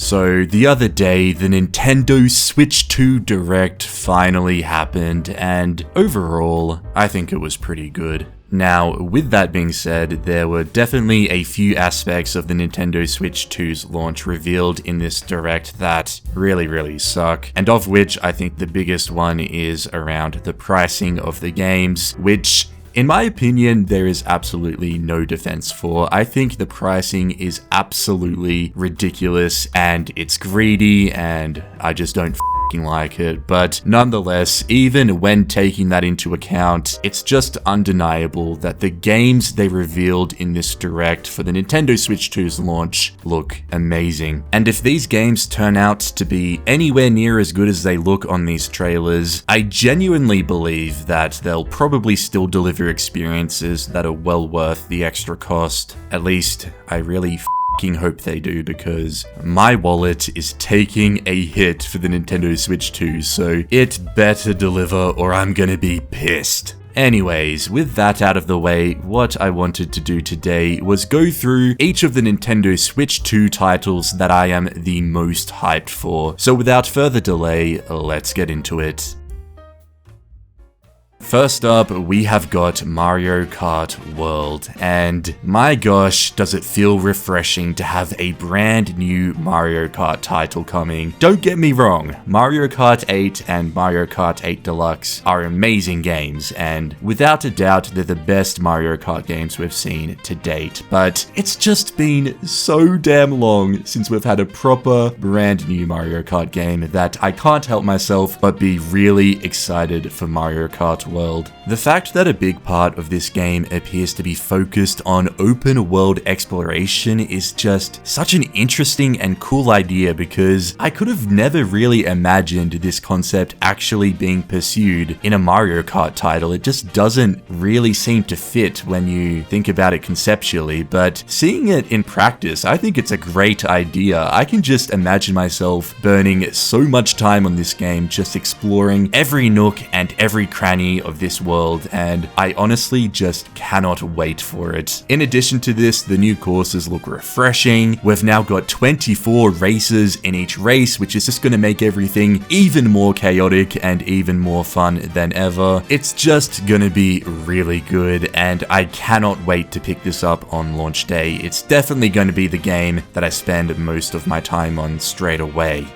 So the other day, the Nintendo Switch 2 Direct finally happened, and overall, I think it was pretty good. Now, with that being said, there were definitely a few aspects of the Nintendo Switch 2's launch revealed in this Direct that really suck, and of which I think the biggest one is around the pricing of the games, which, in my opinion, there is absolutely no defense for. I think the pricing is absolutely ridiculous and it's greedy and I just don't like it, but nonetheless, even when taking that into account, it's just undeniable that the games they revealed in this Direct for the Nintendo Switch 2's launch look amazing. And if these games turn out to be anywhere near as good as they look on these trailers, I genuinely believe that they'll probably still deliver experiences that are well worth the extra cost. At least, I really hope they do, because my wallet is taking a hit for the Nintendo Switch 2, so it better deliver or I'm gonna be pissed. Anyways, with that out of the way, what I wanted to do today was go through each of the Nintendo Switch 2 titles that I am the most hyped for. So without further delay, let's get into it. First up, we have got Mario Kart World, and my gosh, does it feel refreshing to have a brand new Mario Kart title coming. Don't get me wrong, Mario Kart 8 and Mario Kart 8 Deluxe are amazing games, and without a doubt, they're the best Mario Kart games we've seen to date, but it's just been so damn long since we've had a proper brand new Mario Kart game that I can't help myself but be really excited for Mario Kart World. The fact that a big part of this game appears to be focused on open world exploration is just such an interesting and cool idea, because I could have never really imagined this concept actually being pursued in a Mario Kart title. It just doesn't really seem to fit when you think about it conceptually, but seeing it in practice, I think it's a great idea. I can just imagine myself burning so much time on this game, just exploring every nook and every cranny of this world, and I honestly just cannot wait for it. In addition to this, the new courses look refreshing. We've now got 24 races in each race, which is just going to make everything even more chaotic and even more fun than ever. It's just going to be really good, and I cannot wait to pick this up on launch day. It's definitely going to be the game that I spend most of my time on straight away.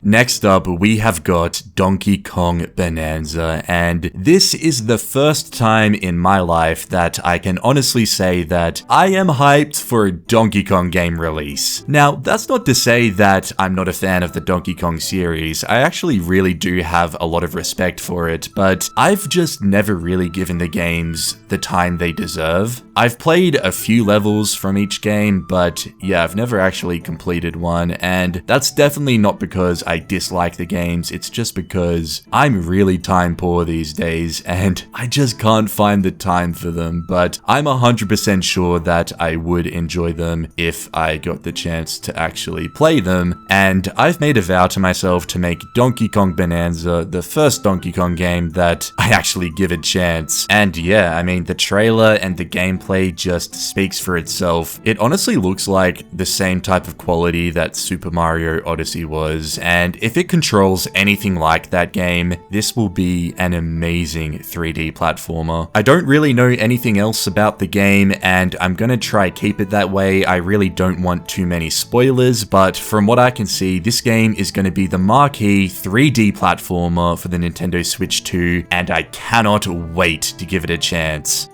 Next up, we have got Donkey Kong Bonanza, and this is the first time in my life that I can honestly say that I am hyped for a Donkey Kong game release. Now, that's not to say that I'm not a fan of the Donkey Kong series. I actually really do have a lot of respect for it, but I've just never really given the games the time they deserve. I've played a few levels from each game, but yeah, I've never actually completed one, and that's definitely not because I dislike the games, it's just because I'm really time poor these days and I just can't find the time for them, but I'm 100% sure that I would enjoy them if I got the chance to actually play them, and I've made a vow to myself to make Donkey Kong Bonanza the first Donkey Kong game that I actually give a chance. And yeah, I mean, the trailer and the gameplay just speaks for itself. It honestly looks like the same type of quality that Super Mario Odyssey was, and if it controls anything like that game, this will be an amazing 3D platformer. I don't really know anything else about the game, and I'm gonna try keep it that way. I really don't want too many spoilers, but from what I can see, this game is gonna be the marquee 3D platformer for the Nintendo Switch 2, and I cannot wait to give it a chance.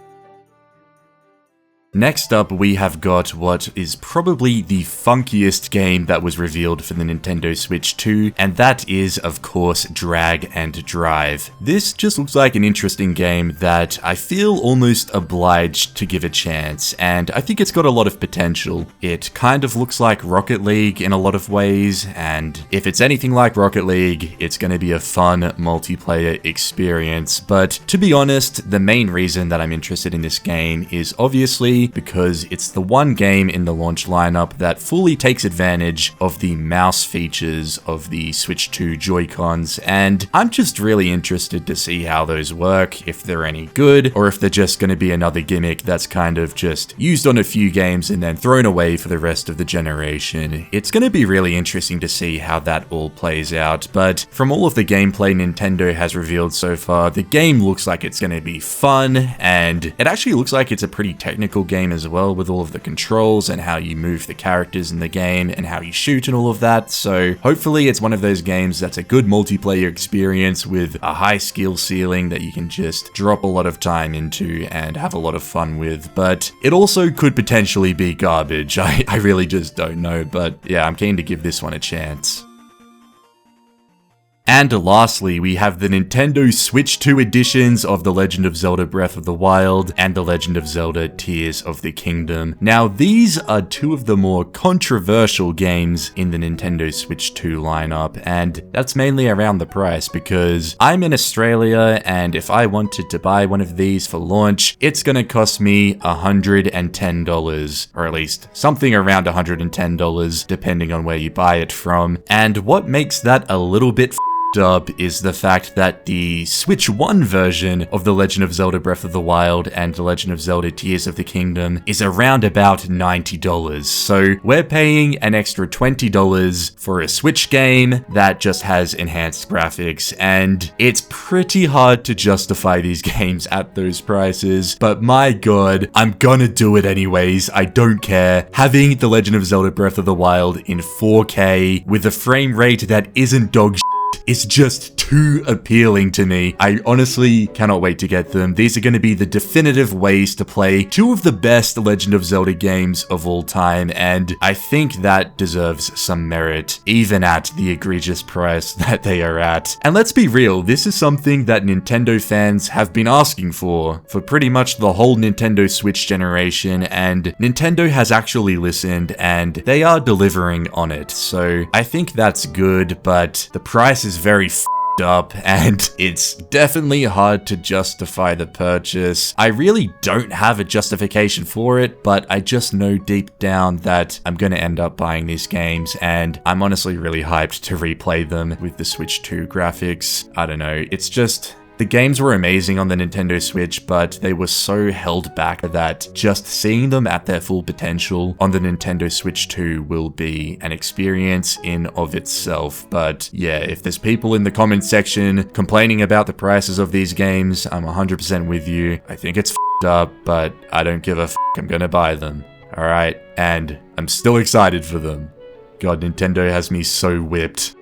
Next up, we have got what is probably the funkiest game that was revealed for the Nintendo Switch 2, and that is, of course, Drag and Drive. This just looks like an interesting game that I feel almost obliged to give a chance, and I think it's got a lot of potential. It kind of looks like Rocket League in a lot of ways, and if it's anything like Rocket League, it's going to be a fun multiplayer experience. But to be honest, the main reason that I'm interested in this game is obviously mainly because it's the one game in the launch lineup that fully takes advantage of the mouse features of the Switch 2 Joy-Cons, and I'm just really interested to see how those work, if they're any good, or if they're just going to be another gimmick that's kind of just used on a few games and then thrown away for the rest of the generation. It's going to be really interesting to see how that all plays out, but from all of the gameplay Nintendo has revealed so far, the game looks like it's going to be fun, and it actually looks like it's a pretty technical game as well, with all of the controls and how you move the characters in the game and how you shoot and all of that. So hopefully it's one of those games that's a good multiplayer experience with a high skill ceiling that you can just drop a lot of time into and have a lot of fun with. But it also could potentially be garbage. I really just don't know, but yeah, I'm keen to give this one a chance. And lastly, we have the Nintendo Switch 2 editions of The Legend of Zelda Breath of the Wild and The Legend of Zelda Tears of the Kingdom. Now, these are two of the more controversial games in the Nintendo Switch 2 lineup, and that's mainly around the price, because I'm in Australia, and if I wanted to buy one of these for launch, it's gonna cost me $110, or at least something around $110, depending on where you buy it from. And what makes that a little bit up is the fact that the Switch 1 version of The Legend of Zelda Breath of the Wild and The Legend of Zelda Tears of the Kingdom is around about $90. So we're paying an extra $20 for a Switch game that just has enhanced graphics, and it's pretty hard to justify these games at those prices, but my god, I'm gonna do it anyways. I don't care. Having The Legend of Zelda Breath of the Wild in 4K with a frame rate that isn't dog shit, it's just too appealing to me. I honestly cannot wait to get them. These are going to be the definitive ways to play two of the best Legend of Zelda games of all time, and I think that deserves some merit, even at the egregious price that they are at. And let's be real, this is something that Nintendo fans have been asking for pretty much the whole Nintendo Switch generation, and Nintendo has actually listened, and they are delivering on it. So I think that's good, but the price is very f***ed up, and it's definitely hard to justify the purchase. I really don't have a justification for it, but I just know deep down that I'm gonna end up buying these games, and I'm honestly really hyped to replay them with the Switch 2 graphics. I don't know, it's just... the games were amazing on the Nintendo Switch, but they were so held back that just seeing them at their full potential on the Nintendo Switch 2 will be an experience in of itself. But yeah, if there's people in the comment section complaining about the prices of these games, I'm 100% with you. I think it's f***ed up, but I don't give a f***. I'm gonna buy them. Alright, and I'm still excited for them. God, Nintendo has me so whipped.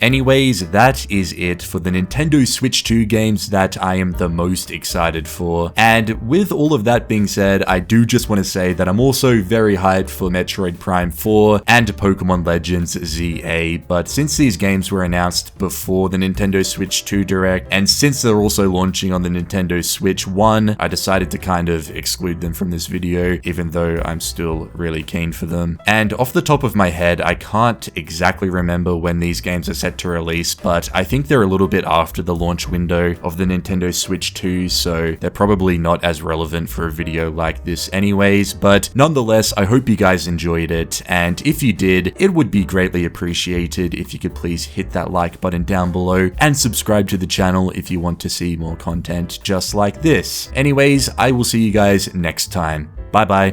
Anyways, that is it for the Nintendo Switch 2 games that I am the most excited for. And with all of that being said, I do just want to say that I'm also very hyped for Metroid Prime 4 and Pokemon Legends ZA, but since these games were announced before the Nintendo Switch 2 Direct, and since they're also launching on the Nintendo Switch 1, I decided to kind of exclude them from this video, even though I'm still really keen for them. And off the top of my head, I can't exactly remember when these games are set to release, but I think they're a little bit after the launch window of the Nintendo Switch 2, so they're probably not as relevant for a video like this anyways. But nonetheless, I hope you guys enjoyed it, and if you did, it would be greatly appreciated if you could please hit that like button down below and subscribe to the channel if you want to see more content just like this. Anyways, I will see you guys next time. Bye bye.